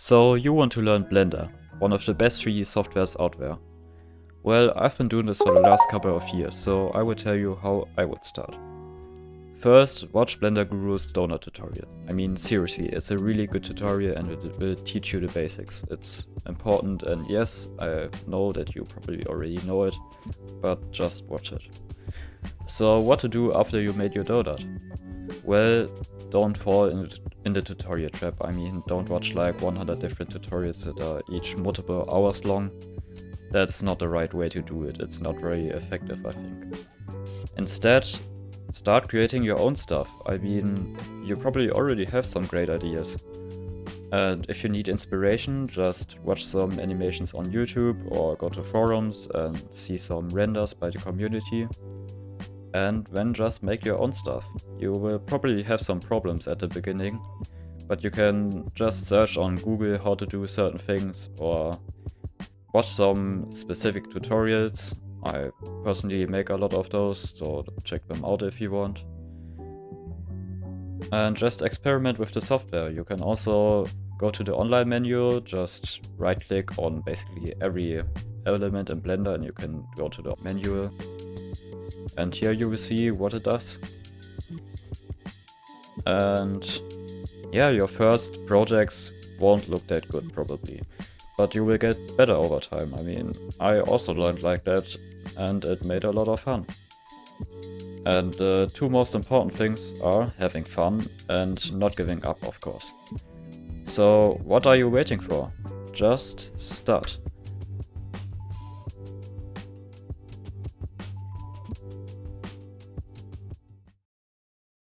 So you want to learn Blender, one of the best 3D softwares out there. Well, I've been doing this for the last couple of years, so I will tell you how I would start. First, watch Blender Guru's donut tutorial. I mean, seriously, it's a really good tutorial and it will teach you the basics. It's important, and yes, I know that you probably already know it, but just watch it. So what to do after you made your donut? Well, don't fall in the tutorial trap. I mean, don't watch like 100 different tutorials that are each multiple hours long. That's not the right way to do it. It's not very effective, I think. Instead, start creating your own stuff. I mean, you probably already have some great ideas. And if you need inspiration, just watch some animations on YouTube or go to forums and see some renders by the community. And then just make your own stuff. You will probably have some problems at the beginning, but you can just search on Google how to do certain things or watch some specific tutorials. I personally make a lot of those, so check them out if you want. And just experiment with the software. You can also go to the online menu, just right click on basically every element in Blender and you can go to the menu. And here you will see what it does. And yeah, your first projects won't look that good probably, but you will get better over time. I mean, I also learned like that and it made a lot of fun. And the two most important things are having fun and not giving up, of course. So what are you waiting for? Just start.